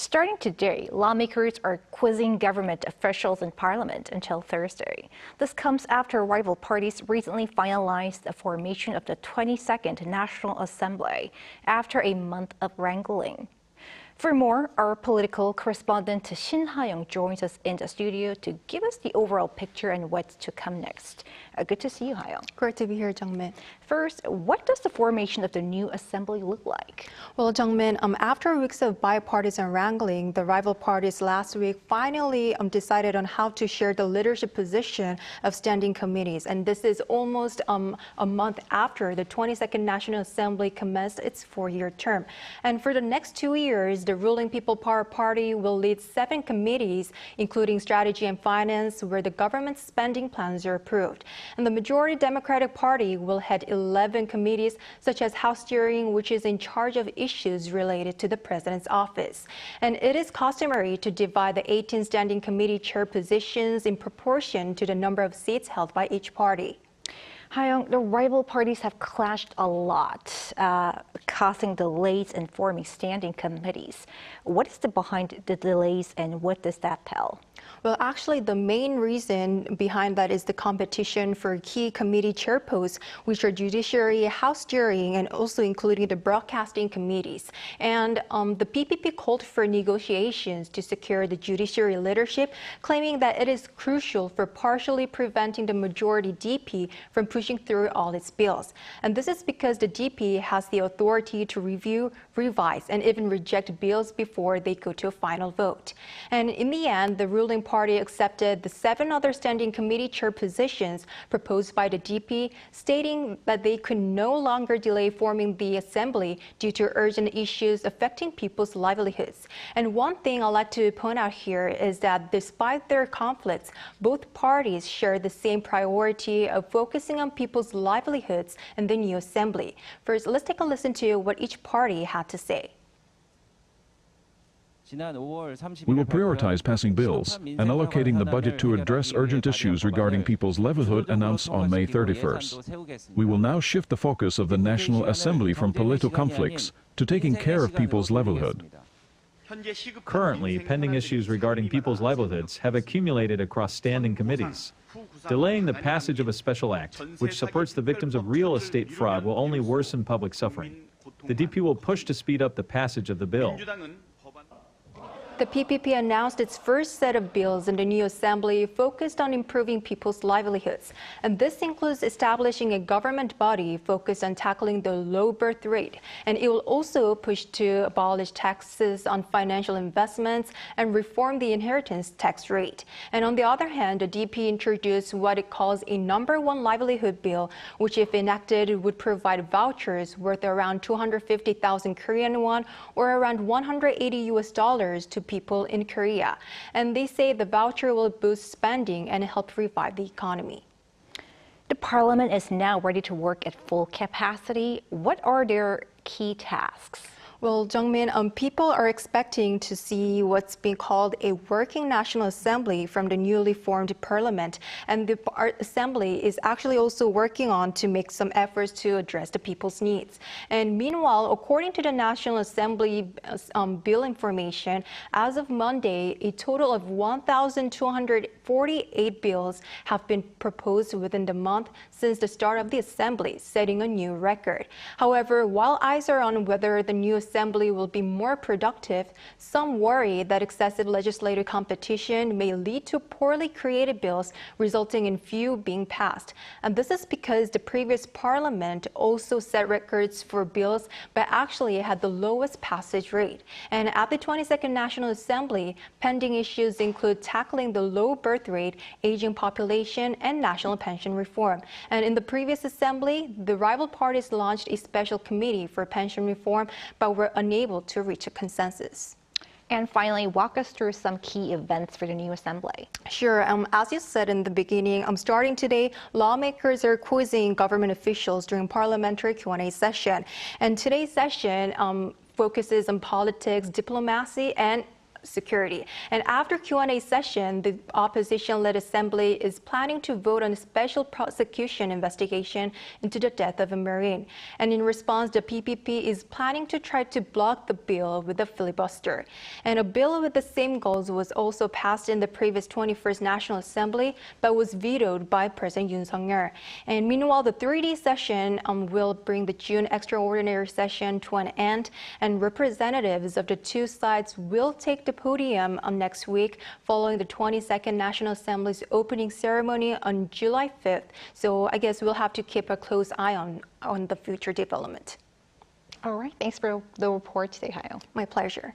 Starting today, lawmakers are quizzing government officials in Parliament until Thursday. This comes after rival parties recently finalized the formation of the 22nd National Assembly after a month of wrangling. For more, our political correspondent Shin Ha-young joins us in the studio to give us the overall picture and what's to come next. Good to see you, Ha-young. Great to be here, Jung-min. First, what does the formation of the new assembly look like? Well, Jung-min, after weeks of bipartisan wrangling, the rival parties last week finally decided on how to share the leadership position of standing committees. And this is almost a month after the 22nd National Assembly commenced its 4-year term. And for the next 2 years, the ruling People Power Party will lead 7 committees, including strategy and finance, where the government's spending plans are approved. And the majority Democratic Party will head 11 committees, such as House Steering, which is in charge of issues related to the president's office. And it is customary to divide the 18 standing committee chair positions in proportion to the number of seats held by each party. Ha-young, the rival parties have clashed a lot, causing delays in forming standing committees. What is behind the delays and what does that tell? Well, actually, the main reason behind that is the competition for key committee chair posts, which are Judiciary, House Steering, and also including the broadcasting committees. And the PPP called for negotiations to secure the judiciary leadership, claiming that it is crucial for partially preventing the majority DP from pushing through all its bills. And this is because the DP has the authority to review, revise, and even reject bills before they go to a final vote. And in the end, the ruling party accepted the 7 other standing committee chair positions proposed by the DP, stating that they could no longer delay forming the assembly due to urgent issues affecting people's livelihoods. And one thing I'd like to point out here is that despite their conflicts, both parties share the same priority of focusing on people's livelihoods in the new assembly. First, let's take a listen to what each party had to say. We will prioritize passing bills and allocating the budget to address urgent issues regarding people's livelihood announced on May 31st. We will now shift the focus of the National Assembly from political conflicts to taking care of people's livelihood. Currently, pending issues regarding people's livelihoods have accumulated across standing committees. Delaying the passage of a special act, which supports the victims of real estate fraud, will only worsen public suffering. The DP will push to speed up the passage of the bill. The PPP announced its first set of bills in the new assembly focused on improving people's livelihoods. And this includes establishing a government body focused on tackling the low birth rate. And it will also push to abolish taxes on financial investments and reform the inheritance tax rate. And on the other hand, the DP introduced what it calls a number 1 livelihood bill, which if enacted would provide vouchers worth around 250,000 Korean won or around $180 to people in Korea. And they say the voucher will boost spending and help revive the economy. The parliament is now ready to work at full capacity. What are their key tasks? Well, Jung-min, people are expecting to see what's being called a working National Assembly from the newly formed parliament. And the assembly is actually also working on to make some efforts to address the people's needs. And meanwhile, according to the National Assembly bill information, as of Monday, a total of 1,248 bills have been proposed within the month since the start of the assembly, setting a new record. However, while eyes are on whether the new assembly will be more productive, some worry that excessive legislative competition may lead to poorly created bills, resulting in few being passed. And this is because the previous parliament also set records for bills, but actually had the lowest passage rate. And at the 22nd National Assembly, pending issues include tackling the low birth rate, aging population, and national pension reform. And in the previous assembly, the rival parties launched a special committee for pension reform, but were unable to reach a consensus. And finally, walk us through some key events for the new assembly. Sure. As you said in the beginning, starting today, lawmakers are quizzing government officials during parliamentary Q&A session. And today's session focuses on politics, diplomacy, and security. And after Q&A session, the opposition-led assembly is planning to vote on a special prosecution investigation into the death of a Marine. And in response, the PPP is planning to try to block the bill with a filibuster. And a bill with the same goals was also passed in the previous 21st National Assembly, but was vetoed by President Yoon Suk-yeol. And meanwhile, the 3D session will bring the June extraordinary session to an end, and representatives of the two sides will take the podium next week following the 22nd National Assembly's opening ceremony on July 5th. So I guess we'll have to keep a close eye on the future development. All right, thanks for the report today, Ha-young. My pleasure.